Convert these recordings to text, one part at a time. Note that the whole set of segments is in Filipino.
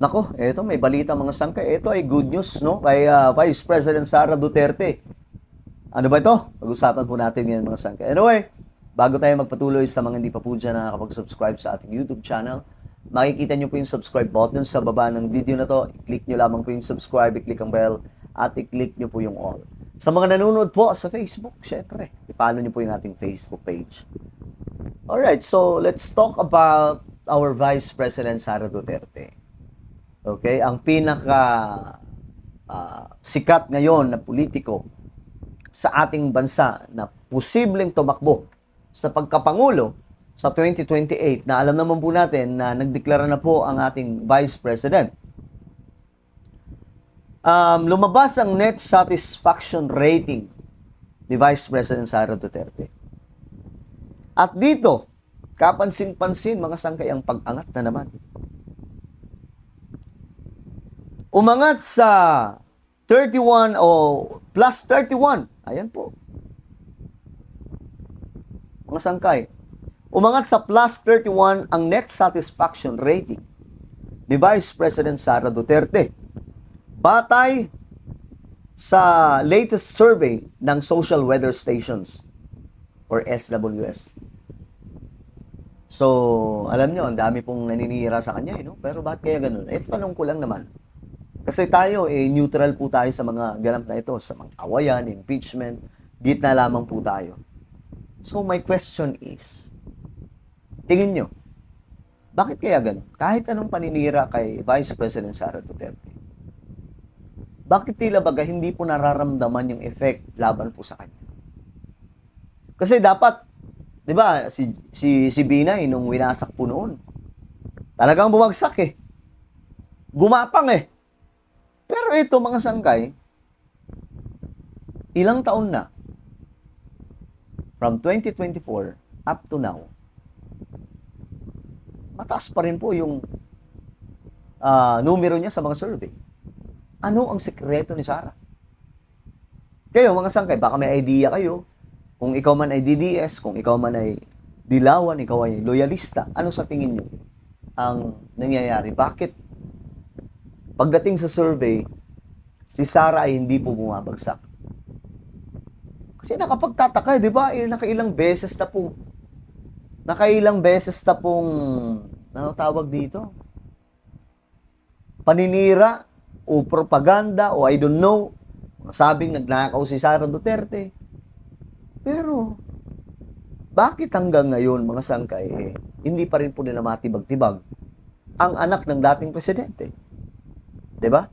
Nako, eto may balita mga sangkay. Ito ay good news, no? Kay Vice President Sara Duterte. Ano ba ito? Pag-usapan po natin ngayon mga sangkay. Anyway, bago tayo magpatuloy sa mga hindi pa po dyan nakakapag-subscribe sa ating YouTube channel, makikita nyo po yung subscribe button sa baba ng video na to. I-click nyo lamang po yung subscribe, i-click ang bell, at i-click nyo po yung all. Sa mga nanonood po sa Facebook, syempre, i-follow nyo po yung ating Facebook page. Alright, so let's talk about our Vice President Sara Duterte. Okay, ang pinaka sikat ngayon na politiko sa ating bansa na posibleng tumakbo sa pagkapangulo sa 2028 na alam naman po natin na nagdeklara na po ang ating Vice President. Lumabas ang net satisfaction rating ni Vice President Sara Duterte. At dito, kapansin-pansin mga sangkay ang pag-angat na naman. Umangat sa 31 o plus 31. Ayan po. Mga sangkay. Umangat sa plus 31 ang net satisfaction rating ni Vice President Sara Duterte. Batay sa latest survey ng Social Weather Stations or SWS. So, alam nyo, ang dami pong naninira sa kanya, no? Pero bakit kaya ganun? Tanong ko lang naman. Kasi tayo, neutral po tayo sa mga ganap na ito, sa mga awayan, impeachment, gitna lamang po tayo. So my question is, tingin nyo, bakit kaya ganun? Kahit anong paninira kay Vice President Sara Duterte, bakit tila baga hindi po nararamdaman yung effect laban po sa kanya? Kasi dapat, di ba, si Binay nung winasak po noon, talagang bumagsak Gumapang Pero ito mga sangkay, ilang taon na, from 2024 up to now, mataas pa rin po yung numero niya sa mga survey. Ano ang sekreto ni Sara? Kayo mga sangkay, baka may idea kayo, kung ikaw man ay DDS, kung ikaw man ay dilawan, ikaw ay loyalista, ano sa tingin niyo ang nangyayari? Bakit pagdating sa survey, si Sara ay hindi po bumabagsak? Kasi nakapagtataka, di ba? Nakailang beses na pong, ano tawag dito? Paninira o propaganda o I don't know. Sabing nagnakaw si Sara Duterte. Pero, bakit hanggang ngayon, mga sangkay, hindi pa rin po nila matibag-tibag ang anak ng dating presidente? Diba?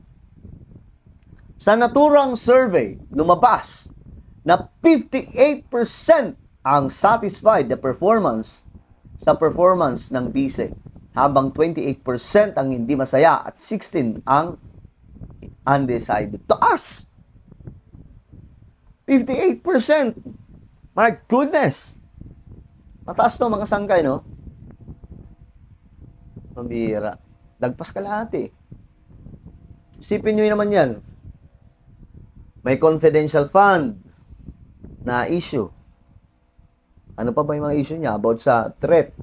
Sa naturang survey, lumabas na 58% ang satisfied sa performance ng vice, habang 28% ang hindi masaya at 16% ang undecided. Taas! 58%! My goodness! Mataas to mga sangkay, no? Pambira. Lagpas kalahati. Isipin nyo naman yan. May confidential fund na issue. Ano pa ba yung mga issue niya? About sa threat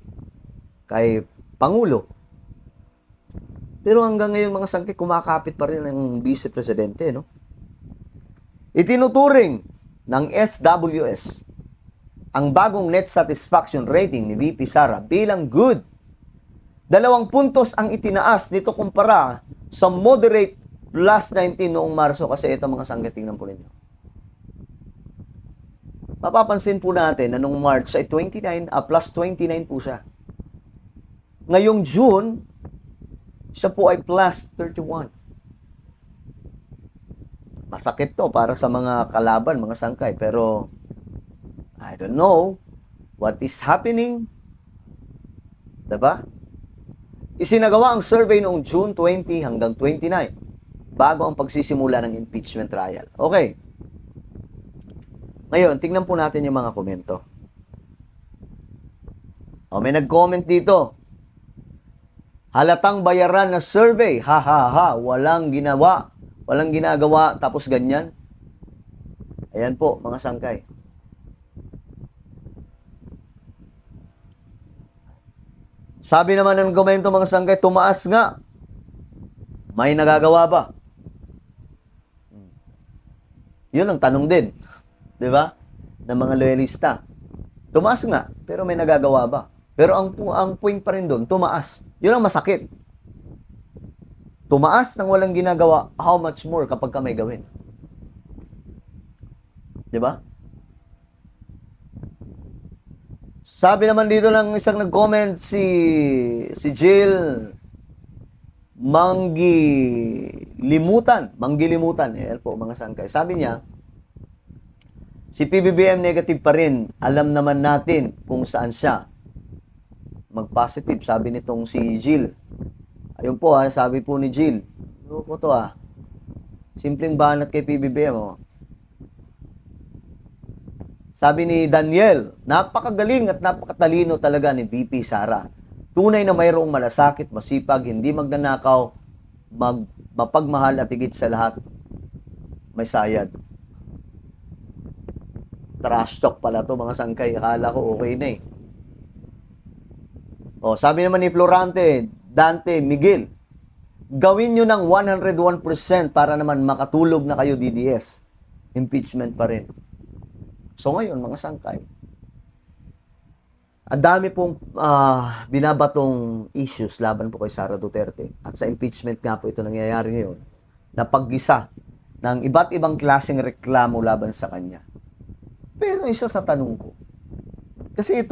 kay Pangulo. Pero hanggang ngayon mga sangkay, kumakapit pa rin ang Vice Presidente, no? Itinuturing ng SWS ang bagong net satisfaction rating ni VP Sara bilang good. 2 puntos ang itinaas nito kumpara sa moderate plus 19 noong Marso. Kasi ito mga sangkay, tingnan po ninyo. Mapapansin po natin na noong March ay 29, plus 29 po siya. Ngayong June, siya po ay plus 31. Masakit to para sa mga kalaban, mga sangkay. Pero, I don't know what is happening. Diba? Isinagawa ang survey noong June 20 hanggang 29. Bago ang pagsisimula ng impeachment trial. Okay. Ngayon, tingnan po natin yung mga komento. May nag-comment dito. Halatang bayaran na survey. Ha ha ha. Walang ginagawa. Tapos ganyan. Ayan po, mga sangkay. Sabi naman ng komento mga sangkay, tumaas nga May nagagawa ba? Yun ang tanong din. Di ba? Ng mga loyalista. Tumaas nga, pero may nagagawa ba? Pero ang point pa rin doon, tumaas. Yun ang masakit. Tumaas nang walang ginagawa, how much more kapag ka may gawin? Di ba? Sabi naman dito ng isang nag-comment si Jill Manggilimutan. Eh po, mga sangkay. Sabi niya, si PBBM negative pa rin. Alam naman natin kung saan siya mag-positive. Sabi nitong si Jill. Ayun po sabi po ni Jill. Ano po to simpleng banat kay PBBM Sabi ni Daniel, napakagaling at napakatalino talaga ni VP Sara. Tunay na mayroong malasakit, masipag, hindi magnanakaw, mapagmahal at higit sa lahat, may sayad. Trash talk pala to mga sangkay. Akala ko okay na sabi naman ni Florante, Dante Miguel, gawin nyo ng 101% para naman makatulog na kayo DDS. Impeachment pa rin. So ngayon, mga sangkay, ang dami pong binabatong issues laban po kay Sara Duterte. At sa impeachment nga po ito nangyayari ngayon, na paggisa ng iba't ibang klaseng reklamo laban sa kanya. Pero isa sa tanong ko, kasi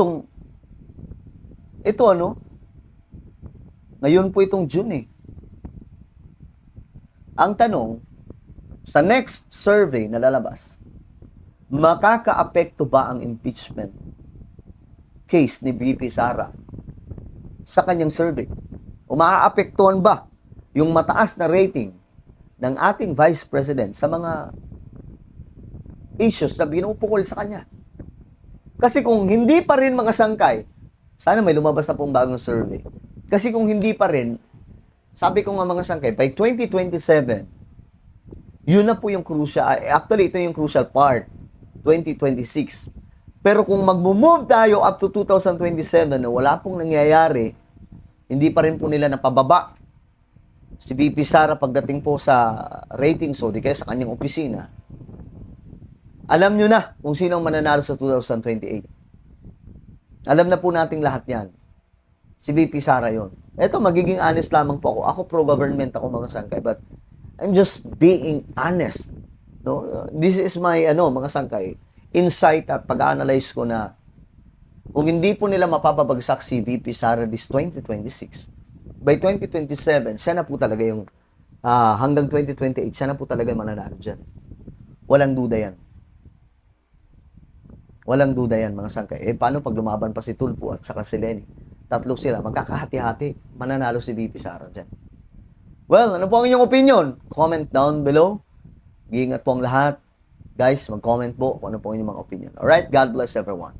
ngayon po itong June Ang tanong, sa next survey na lalabas, makakaapekto ba ang impeachment case ni VP Sara sa kanyang survey? O maaapektuhan ba yung mataas na rating ng ating Vice President sa mga issues na pinupukol sa kanya? Kasi kung hindi pa rin mga sangkay, sana may lumabas na pong bagong survey. Kasi kung hindi pa rin, sabi ko nga mga sangkay, by 2027, yun na po yung crucial, actually ito yung crucial part, 2026. Pero kung mag-move tayo up to 2027 na wala pong nangyayari, hindi pa rin po nila napababa si VP Sara pagdating po sa rating di kaya sa kanyang opisina, alam nyo na kung sino ang mananalo sa 2028. Alam na po nating lahat yan. Si VP Sara yon. Eto, magiging honest lamang po ako. Ako pro-government ako mga sangkay, but I'm just being honest. No? This is my mga sangkay, insight at pag-analyze ko na kung hindi po nila mapapabagsak si VP Sara this 2026, by 2027, siya na po talaga yung hanggang 2028, siya na po talaga yung mananalo dyan. Walang duda yan. Walang duda yan, mga sangkay. Paano pag lumaban pa si Tulfo at saka si Lenny? Tatlo sila, magkakahati-hati, mananalo si VP Sara dyan. Well, ano po ang inyong opinion? Comment down below. Iingat po ang lahat. Guys, mag-comment po kung ano po ang inyong mga opinion. Alright, God bless everyone.